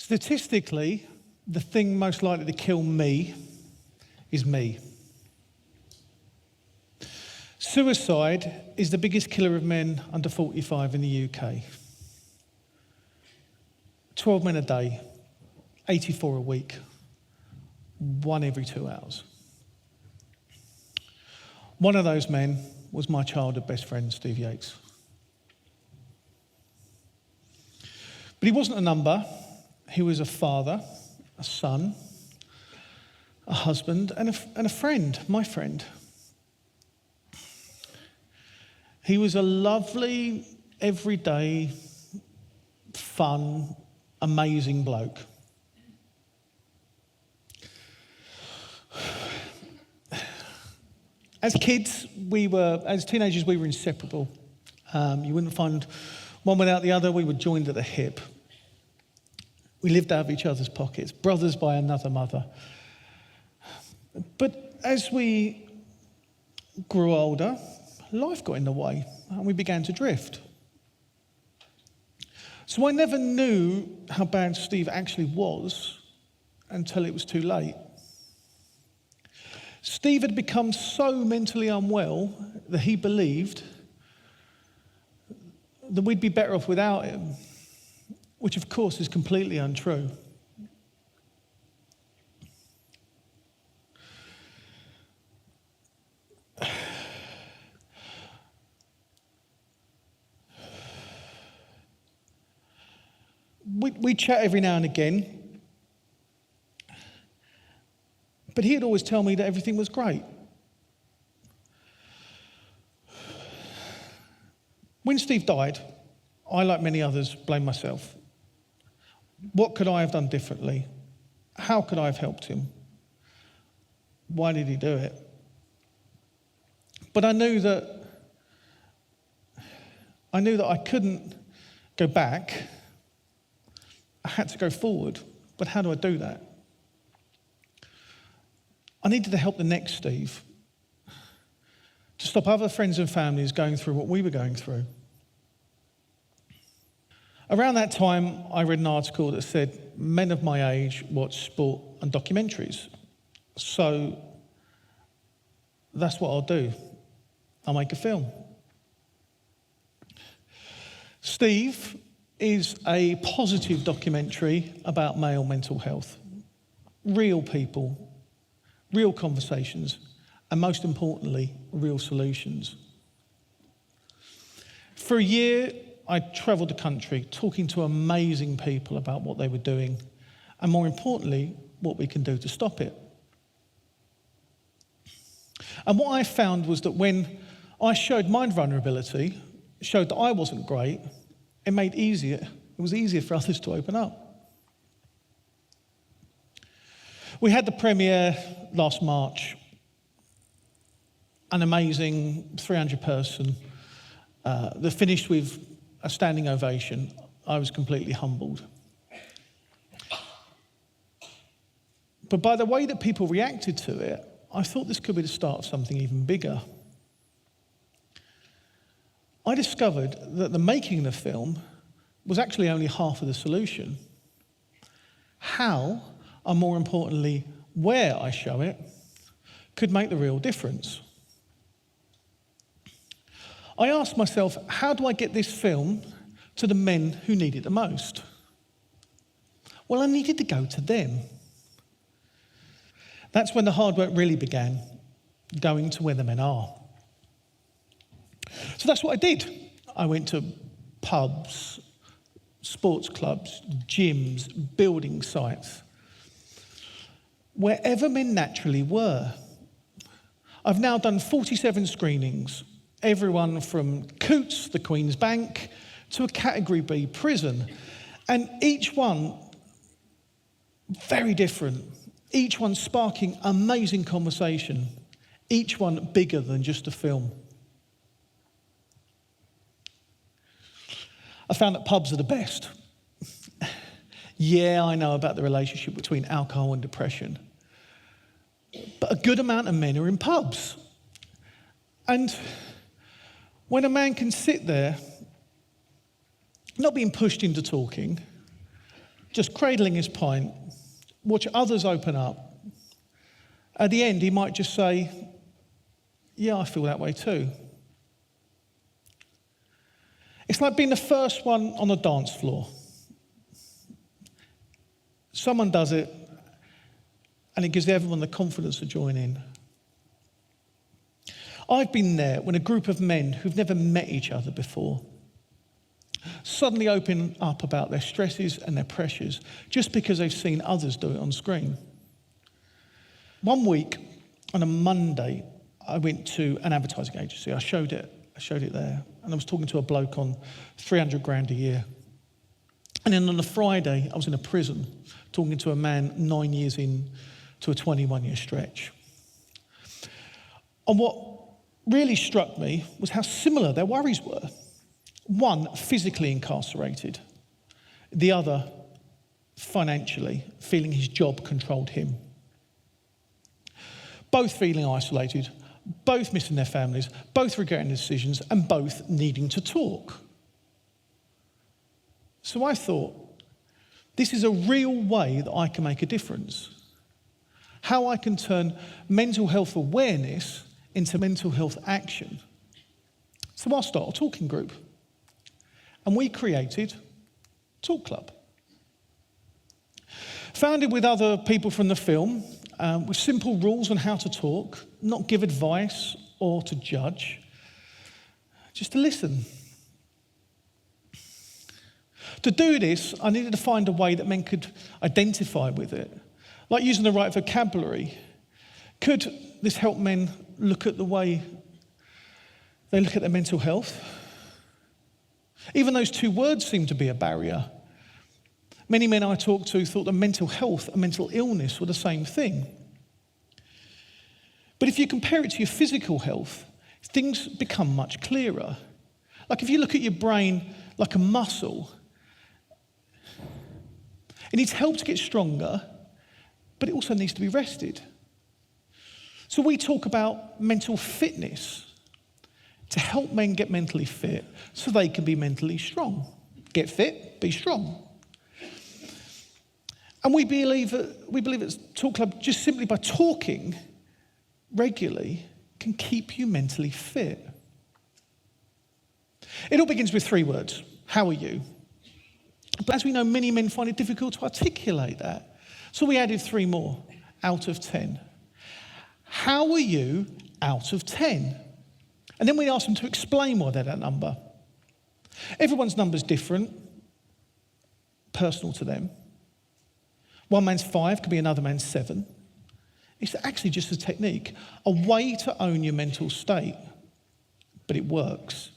Statistically, the thing most likely to kill me is me. Suicide is the biggest killer of men under 45 in the UK. 12 men a day, 84 a week, 1 every 2 hours. One of those men was my childhood best friend, Steve Yates. But he wasn't a number. He was a father, a son, a husband, and a friend, my friend. He was a lovely, everyday, fun, amazing bloke. As kids, as teenagers, we were inseparable. You wouldn't find one without the other. We were joined at the hip. We lived out of each other's pockets, brothers by another mother. But as we grew older, life got in the way and we began to drift. So I never knew how bad Steve actually was until it was too late. Steve had become so mentally unwell that he believed that we'd be better off without him, which of course is completely untrue. We chat every now and again, but he'd always tell me that everything was great. When Steve died, I, like many others, blamed myself. What could I have done differently? How could I have helped him? Why did he do it? But I knew that I couldn't go back. I had to go forward. But how do I do that? I needed to help the next Steve, to stop other friends and families going through what we were going through. Around that time, I read an article that said men of my age watch sport and documentaries. So that's what I'll do. I'll make a film. Steve is a positive documentary about male mental health. Real people, real conversations, and most importantly, real solutions. For a year, I travelled the country talking to amazing people about what they were doing, and more importantly, what we can do to stop it. And what I found was that when I showed my vulnerability, showed that I wasn't great, it was easier for others to open up. We had the premiere last March, an amazing 300-person that finished with a standing ovation. I was completely humbled. But by the way that people reacted to it, I thought this could be the start of something even bigger. I discovered that the making of the film was actually only half of the solution. How, and more importantly, where I show it, could make the real difference. I asked myself, how do I get this film to the men who need it the most? Well, I needed to go to them. That's when the hard work really began, going to where the men are. So that's what I did. I went to pubs, sports clubs, gyms, building sites, wherever men naturally were. I've now done 47 screenings, everyone from Coots, the Queen's Bank, to a Category B prison. And each one very different, each one sparking amazing conversation, each one bigger than just a film. I found that pubs are the best. Yeah, I know about the relationship between alcohol and depression, but a good amount of men are in pubs. And when a man can sit there, not being pushed into talking, just cradling his pint, watch others open up. At the end, he might just say, yeah, I feel that way too. It's like being the first one on the dance floor. Someone does it, and it gives everyone the confidence to join in. I've been there when a group of men who've never met each other before suddenly open up about their stresses and their pressures just because they've seen others do it on screen. One week, on a Monday, I went to an advertising agency. I showed it there, and I was talking to a bloke on 300 grand a year. And then on a Friday, I was in a prison talking to a man 9 years in to a 21-year stretch. And what really struck me was how similar their worries were. One, physically incarcerated. The other, financially, feeling his job controlled him. Both feeling isolated, both missing their families, both regretting decisions, and both needing to talk. So I thought, this is a real way that I can make a difference. How I can turn mental health awareness into mental health action. So I'll start a talking group. And we created Talk Club. Founded with other people from the film, with simple rules on how to talk, not give advice or to judge, just to listen. To do this, I needed to find a way that men could identify with it, like using the right vocabulary. Could this help men look at the way they look at their mental health? Even those two words seem to be a barrier. Many men I talked to thought that mental health and mental illness were the same thing. But if you compare it to your physical health, things become much clearer. Like if you look at your brain like a muscle, it needs help to get stronger, but it also needs to be rested. So we talk about mental fitness to help men get mentally fit so they can be mentally strong. Get fit, be strong. And we believe at Talk Club, just simply by talking regularly can keep you mentally fit. It all begins with 3 words. How are you? But as we know, many men find it difficult to articulate that. So we added 3 more, out of 10. How are you out of 10? And then we asked them to explain why they're that number. Everyone's number's different, personal to them. One man's 5 could be another man's 7. It's actually just a technique, a way to own your mental state, but it works.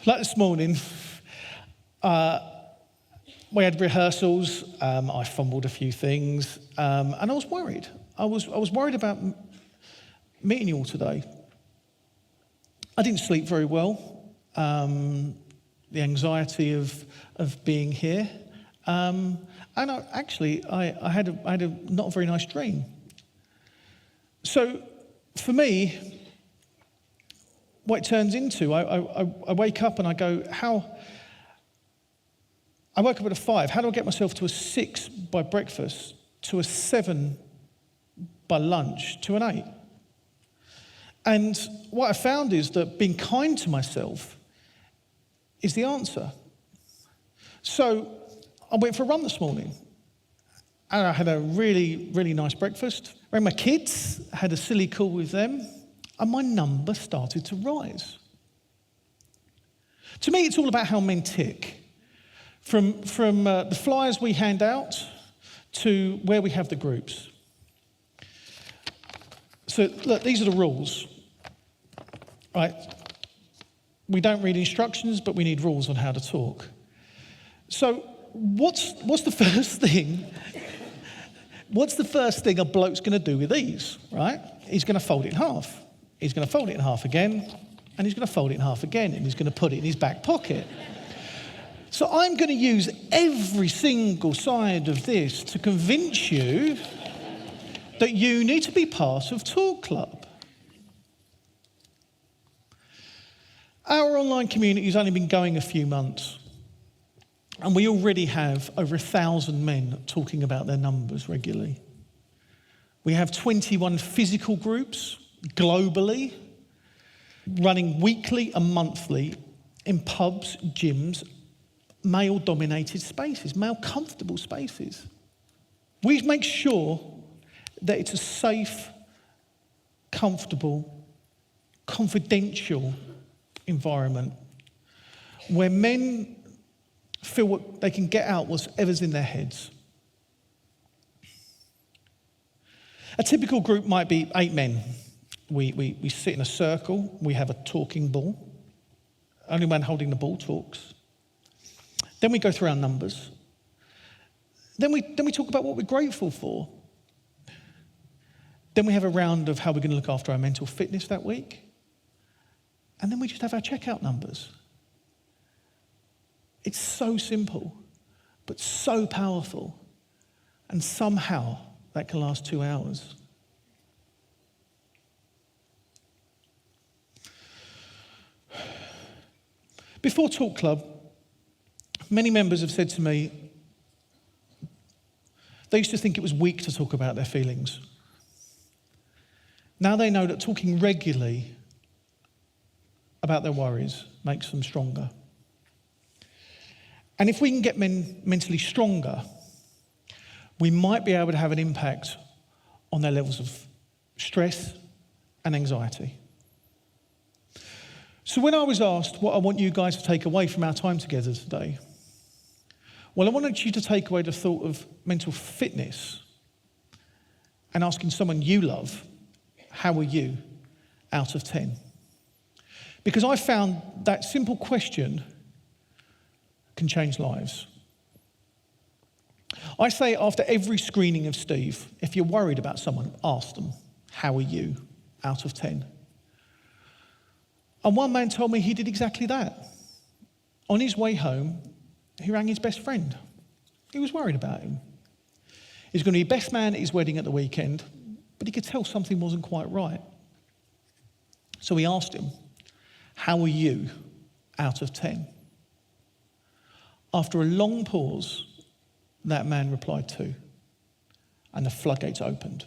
Like this morning, we had rehearsals. I fumbled a few things, and I was worried. I was worried about meeting you all today. I didn't sleep very well. The anxiety of being here, and I had a not very nice dream. So for me, what it turns into, I wake up and I go, I woke up at a 5. How do I get myself to a 6 by breakfast, to a 7 by lunch, to an 8? And what I found is that being kind to myself is the answer. So I went for a run this morning, and I had a really, really nice breakfast. Ran my kids, had a silly call with them, and my number started to rise. To me, it's all about how men tick. From the flyers we hand out to where we have the groups. So look, these are the rules, right? We don't read instructions, but we need rules on how to talk. So what's the first thing? What's the first thing a bloke's going to do with these, right? He's going to fold it in half. He's going to fold it in half again, and he's going to fold it in half again, and he's going to put it in his back pocket. So I'm going to use every single side of this to convince you that you need to be part of Talk Club. Our online community has only been going a few months. And we already have over 1,000 men talking about their numbers regularly. We have 21 physical groups globally, running weekly and monthly in pubs, gyms, male-dominated spaces, male-comfortable spaces. We make sure that it's a safe, comfortable, confidential environment where men feel what they can get out whatever's in their heads. A typical group might be 8 men. We sit in a circle, we have a talking ball. Only man holding the ball talks. Then we go through our numbers. Then we talk about what we're grateful for. Then we have a round of how we're going to look after our mental fitness that week. And then we just have our checkout numbers. It's so simple, but so powerful. And somehow that can last 2 hours. Before Talk Club, many members have said to me, they used to think it was weak to talk about their feelings. Now they know that talking regularly about their worries makes them stronger. And if we can get men mentally stronger, we might be able to have an impact on their levels of stress and anxiety. So when I was asked what I want you guys to take away from our time together today, well, I wanted you to take away the thought of mental fitness and asking someone you love, how are you, out of 10? Because I found that simple question can change lives. I say after every screening of Steve, if you're worried about someone, ask them, how are you, out of 10? And one man told me he did exactly that. On his way home, he rang his best friend. He was worried about him. He was going to be best man at his wedding at the weekend, but he could tell something wasn't quite right. So he asked him, how are you, out of 10? After a long pause, that man replied 2, and the floodgates opened.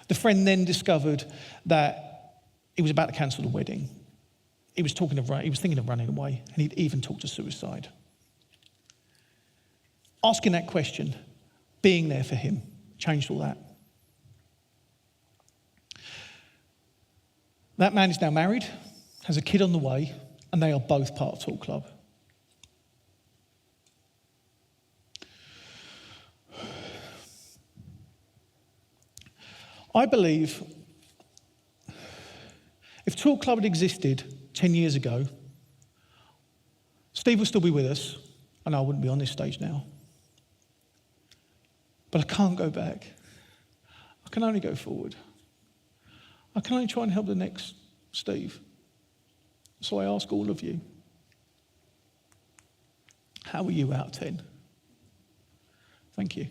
The friend then discovered that he was about to cancel the wedding. He was thinking of running away, and he'd even talked to suicide. Asking that question, being there for him, changed all that. That man is now married, has a kid on the way, and they are both part of Talk Club. I believe if Talk Club had existed 10 years ago, Steve would still be with us, and I wouldn't be on this stage now. But I can't go back. I can only go forward. I can only try and help the next Steve. So I ask all of you, how are you out of 10? Thank you.